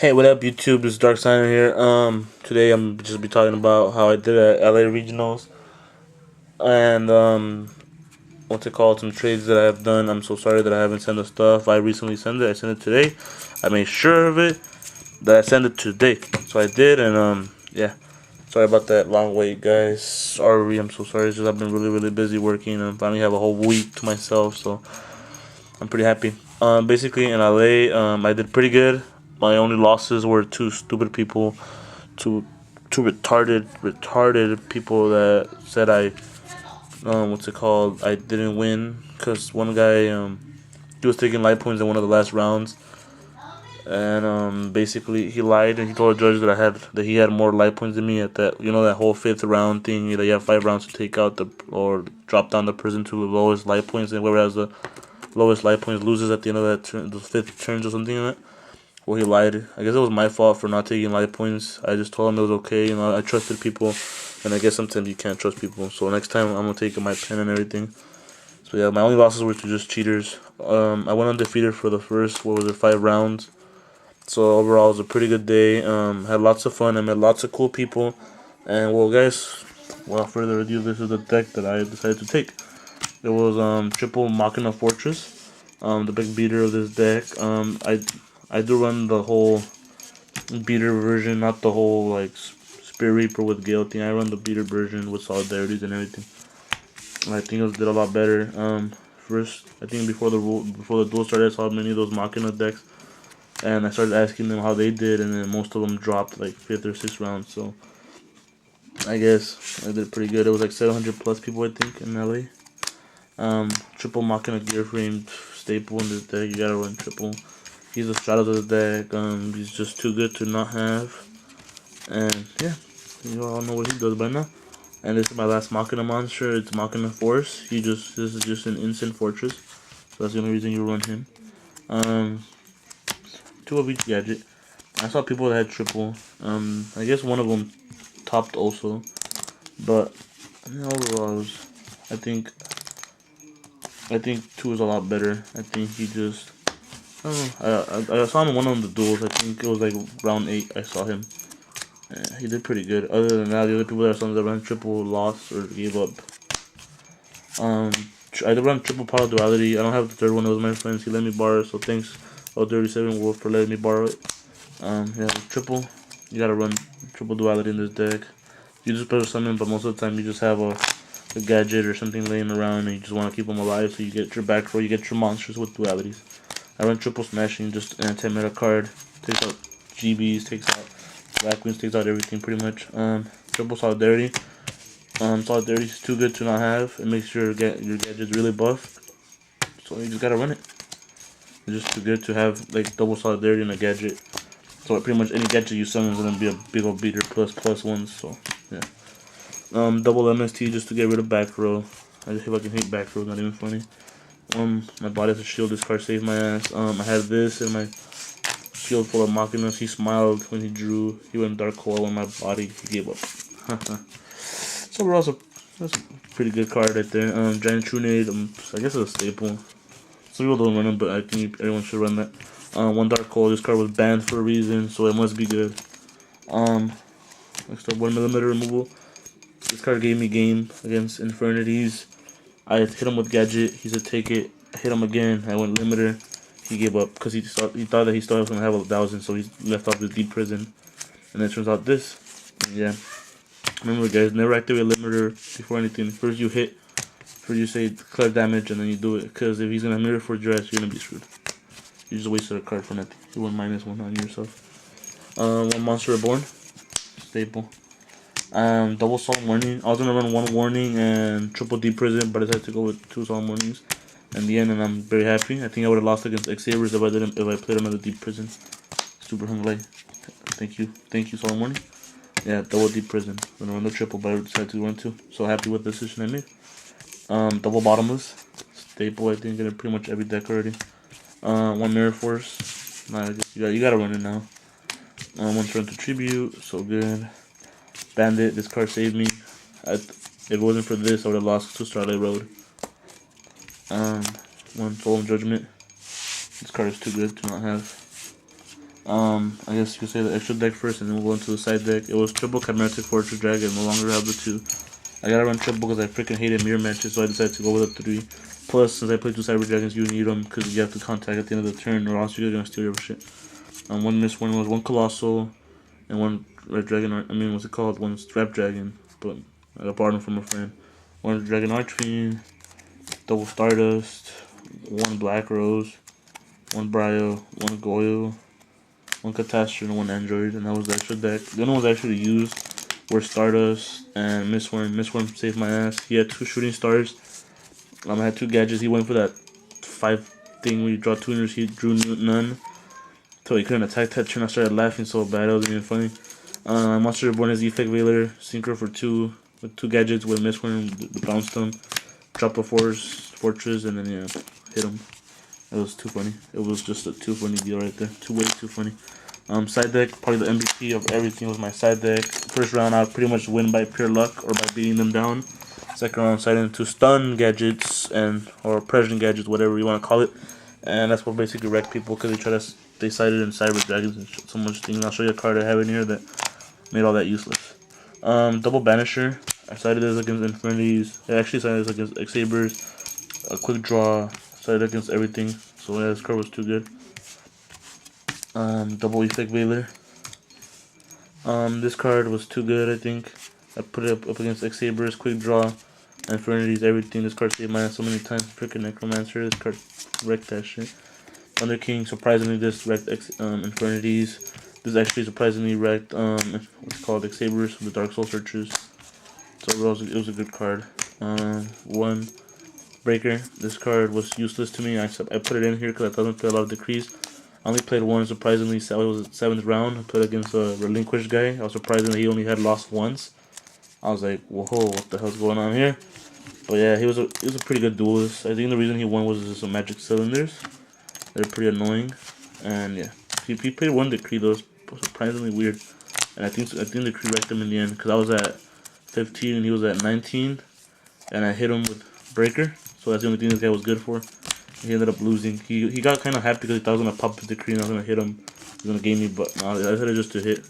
Hey, what up, YouTube? This is Dark Signer here. Today I'm just be talking about how I did at LA Regionals and what's it called? Some trades that I have done. I'm so sorry that I haven't sent the stuff. I recently sent it. I sent it today. I made sure of it that I sent it today. So I did, and yeah. Sorry about that long wait, guys. Sorry, I'm so sorry. It's just I've been really busy working and finally have a whole week to myself. So I'm pretty happy. Basically in LA, I did pretty good. My only losses were two stupid people, two retarded people that said what's it called? I didn't win because one guy he was taking light points in one of the last rounds, and basically he lied and he told the judge that he had more light points than me at that whole fifth round thing that you have 5 rounds to take out the or drop down the person to the lowest light points, and whoever has the lowest life points loses at the end of that turn, the fifth turns or something like that. Well, he lied. I guess it was my fault for not taking life points. I just told him it was okay. I trusted people, and I guess sometimes you can't trust people. So next time I'm gonna take my pen and everything. So yeah, my only losses were to just cheaters. I went undefeated for the first 5 rounds. So overall, it was a pretty good day. Had lots of fun. I met lots of cool people. And well, guys, without further ado, this is the deck that I decided to take. It was triple Machina Fortress, the big beater of this deck. I do run the whole beater version, not the whole like Spear Reaper with Gale thing. I run the beater version with solidarities and everything. And I think it did a lot better. First, I think before the duel started, I saw many of those Machina decks, and I started asking them how they did, and then most of them dropped like 5th or 6th round. So I guess I did pretty good. It was like 700 plus people, I think, in LA. Triple Machina gear frame staple in this deck. You gotta run triple. He's a straddle of the deck. He's just too good to not have. And yeah, you all know what he does by now. And this is my last Machina monster. It's Machina Force. This is just an instant fortress. So that's the only reason you run him. Um, 2 of each gadget. I saw people that had triple. I guess one of them topped also, but overall, I think I think 2 is a lot better. I think he just I don't know. I saw him in one of the duels. I think it was like round 8. I saw him. Yeah, he did pretty good. Other than that, the other people that I saw that ran triple lost or gave up. I did run triple power duality. I don't have the third one. It was my friend's. He let me borrow it. So thanks, 37 Wolf, for letting me borrow it. Yeah, triple. You gotta run triple duality in this deck. You just better summon, but most of the time you just have a gadget or something laying around, and you just want to keep them alive. So you get your back row. You get your monsters with dualities. I run triple smashing, just an anti-meta card. Takes out GBs, takes out Black Wings, takes out everything pretty much. Triple solidarity. Solidarity is too good to not have. It makes your gadgets really buff. So you just gotta run it. It's just too good to have like double solidarity in a gadget. So pretty much any gadget you summon is gonna be a big old beater plus ones. So yeah. Double MST just to get rid of back row. I just feel like I can hate back row. Not even funny. My body has a shield. This card saved my ass. I had this in my shield full of Machinas. He smiled when he drew. He went dark hole on my body. He gave up. So we're also that's a pretty good card right there. Giant Trunade. I guess it's a staple. Some people don't run it, but I think everyone should run that. One dark hole. This card was banned for a reason, so it must be good. Next up, 1mm removal. This card gave me game against Infernities. I hit him with gadget. He said take it. I hit him again. I went limiter. He gave up because he thought that he still was gonna have 1,000, so he left off the deep prison. And it turns out this. Yeah. Remember, guys, never activate limiter before anything. First you hit. First you say declare damage, and then you do it. Because if he's gonna mirror for dress, you're gonna be screwed. You just wasted a card for nothing. You won -1 on yourself. One monster reborn. Staple. Double solemn warning. I was gonna run 1 warning and triple deep prison, but I decided to go with 2 solemn warnings in the end, and I'm very happy. I think I would have lost against X-Sabers if I played another deep prison. Super hungry. Thank you, solemn warning. Yeah, double deep prison. I'm gonna run the triple, but I decided to run 2. So happy with the decision I made. Double bottomless. Staple, I think, in pretty much every deck already. 1 mirror force. Nah, you gotta run it now. 1 turn to tribute. So good. Bandit, this card saved me. If it wasn't for this, I would have lost to Starlight Road. 1 Solemn Judgment. This card is too good to not have. I guess you could say the extra deck first, and then we'll go into the side deck. It was triple Chimeric Fortress Dragon. No longer have the 2. I gotta run triple because I freaking hated mirror matches, so I decided to go with a 3. Plus, since I played 2 Cyber Dragons, you need them because you have to contact at the end of the turn, or else you're gonna steal your shit. One missed one was 1 Colossal, and 1 Red Dragon. I mean, what's it called? 1 Strap Dragon, but I borrowed them from a friend. 1 Dragon Archfiend, double Stardust, 1 Black Rose, 1 Brio, 1 Goyle, 1 Catastrophe, and 1 Android, and that was the extra deck. The only ones I actually used were Stardust and Mistworm. Mistworm saved my ass. He had 2 shooting stars. I had 2 gadgets. He went for that 5 thing where you draw 2 winners. He drew none. So he couldn't attack that turn. I started laughing so bad. That was even funny. Monster Reborn is Effect Veiler. Synchro for 2 with 2 gadgets with Mistworm. Bounced him. Drop a Fortress and then yeah, hit him. It was too funny. It was just a too funny deal right there. Way too funny. Side deck, probably the MVP of everything was my side deck. First round, I pretty much win by pure luck or by beating them down. Second round, side into stun gadgets or pressure gadgets, whatever you want to call it. And that's what basically wrecked people because they sided in Cyber Dragons and so much things. I'll show you a card I have in here that made all that useless. Double Banisher. I sided this against Infinities. I actually sided this against X-Sabers. A quick draw. Sided against everything. So yeah, this card was too good. Double Effect Veiler. This card was too good, I think. I put it up against X-Sabers, quick draw, Infinities, everything. This card saved my ass so many times. Freaking Necromancer. This card wrecked that shit. Thunder King, surprisingly, this wrecked Infinities. This actually surprisingly wrecked what's called X-Sabers, the Dark Soul Searchers. So it was a good card. 1 Breaker. This card was useless to me. I put it in here because I thought it play a lot of decrees. I only played 1, surprisingly. So it was the 7th round. I played against a relinquished guy. I was surprised that he only had lost once. I was like, whoa, what the hell's going on here? But yeah, he was a pretty good duelist. I think the reason he won was just some magic cylinders. They're pretty annoying. And yeah, he played 1 decree though. It was surprisingly weird. And I think decree wrecked him in the end because I was at 15 and he was at 19, and I hit him with breaker. So that's the only thing this guy was good for. He ended up losing. He got kind of happy because he thought I was gonna pop the decree and I was gonna hit him. He was gonna game me, but no, I said it just to hit.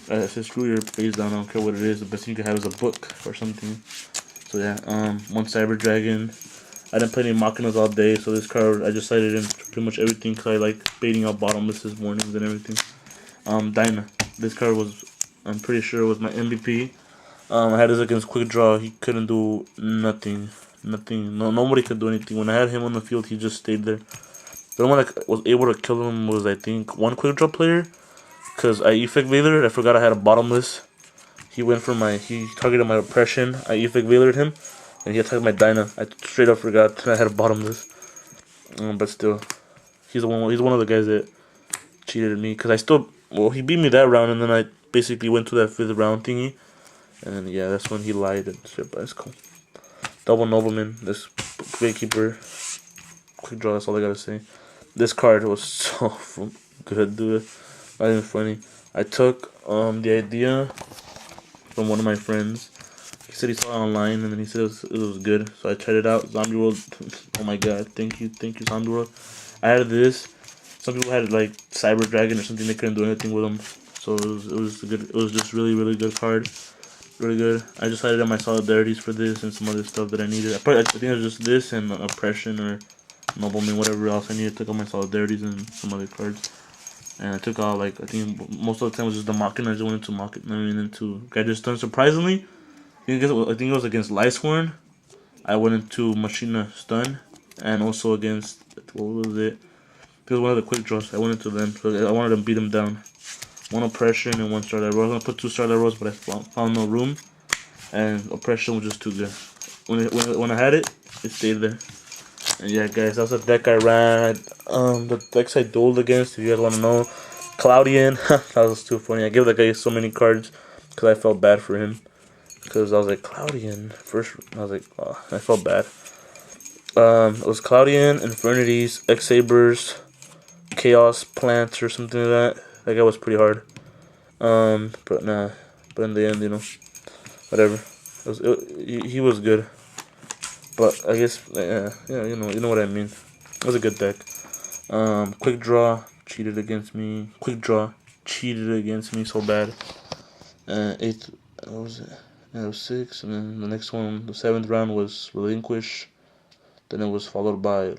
I said screw your face down. I don't care what it is. The best thing you can have is a book or something. So yeah, 1 Cyber Dragon. I didn't play any Machinas all day, so this card I just cited in pretty much everything because I like baiting out bottomlesses, warnings, and everything. Dyna. This card was, I'm pretty sure, was my MVP. I had this against Quick Draw. He couldn't do nothing. Nothing. No, nobody could do anything. When I had him on the field, he just stayed there. The only one that was able to kill him was, I think, 1 Quick Draw player. Because I Effect Veilered. I forgot I had a bottomless. He targeted my oppression. I Effect Veilered him. And he attacked my Dyna. I straight up forgot that I had a bottomless. But still, he's one of the guys that cheated at me. Because he beat me that round. And then I basically went to that 5th round thingy. And yeah, that's when he lied and shit, but it's cool. Double Nobleman, this Gatekeeper. Quick draw, that's all I gotta say. This card was so good, dude. Not even funny. I took the idea from one of my friends. He said he saw it online and then he said it was good. So I tried it out. Zombie World, oh my god, thank you Zombie World. I had this. Some people had like Cyber Dragon or something, they couldn't do anything with them. So it was just really good card. Really good. I just added my solidarities for this and some other stuff that I needed. I think it was just this and oppression or nobleman, whatever else I needed. I took all my solidarities and some other cards. And I took all, like, I think most of the time was just the Machina. I just went into Machina and into Gadget Stun. Surprisingly, I think it was against Lightsworn. I went into Machina Stun. And also against, what was it? It was one of the quick draws. I went into them. So I wanted to beat them down. 1 oppression and 1 Starlight Rose. I was gonna put 2 Starlight Rose, but I found no room, and oppression was just too good. When I had it, it stayed there. And yeah, guys, that was the deck I ran. The decks I dueled against, if you guys want to know, Cloudian. That was too funny. I gave that guy so many cards because I felt bad for him. Because I was like, Cloudian. First, I was like, oh, I felt bad. It was Cloudian, Infinities, X-Sabers, Chaos Plants, or something like that. That guy was pretty hard. But nah. But in the end, whatever. He was good. But I guess, yeah, you know what I mean. It was a good deck. Quick draw, cheated against me. Quick Draw cheated against me so bad. Eighth, what was it? Yeah, it was 6, and then the next one, the 7th round was Relinquish. Then it was followed by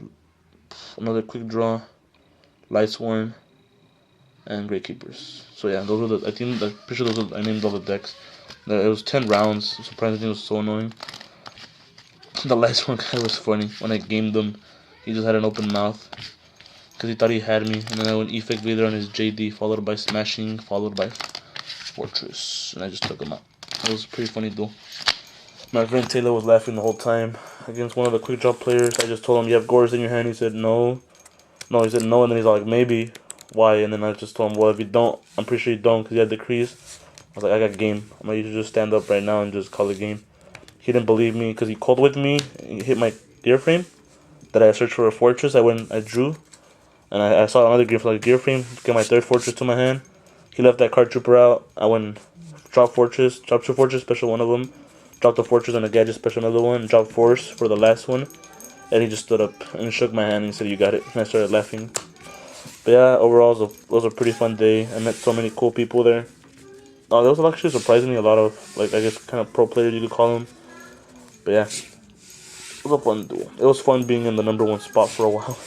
another Quick Draw, Lightsworn, and Great Keepers. So yeah, those were the. I think I'm pretty sure those were, I named all the decks. It was 10 rounds. Surprisingly, it was so annoying. The last one guy was funny. When I gamed him, he just had an open mouth because he thought he had me, and then I went Effect Vader on his JD, followed by Smashing, followed by Fortress, and I just took him out. It was pretty funny though. My friend Taylor was laughing the whole time against one of the quick draw players. I just told him, "You have Gorz in your hand." He said, "No." No, he said no, and then he's like, "Maybe." Why? And then I just told him, "Well, if you don't, I'm pretty sure you don't, because you had decrees." I was like, "I got game. I'm like, you should just stand up right now and just call the game." He didn't believe me because he called with me. He hit my gear frame. That I searched for a fortress. I drew, and I saw another gear for like gear frame. Get my 3rd fortress to my hand. He left that card trooper out. I went drop fortress, drop 2 fortress, special one of them. Dropped the fortress and a gadget, special another one. Dropped force for the last one. And he just stood up and shook my hand and he said, "You got it." And I started laughing. But yeah, overall, it was a pretty fun day. I met so many cool people there. There was actually surprisingly a lot of, like, I guess, kind of pro players, you could call them. But yeah, it was a fun duel. It was fun being in the #1 spot for a while.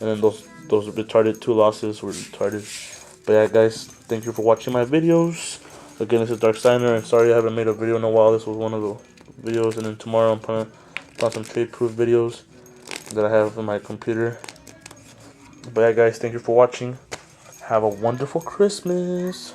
And then those retarded 2 losses were retarded. But yeah, guys, thank you for watching my videos. Again, this is Dark Steiner. Sorry I haven't made a video in a while. This was one of the videos. And then tomorrow I'm gonna put some trade-proof videos that I have on my computer. But yeah, guys, thank you for watching. Have a wonderful Christmas.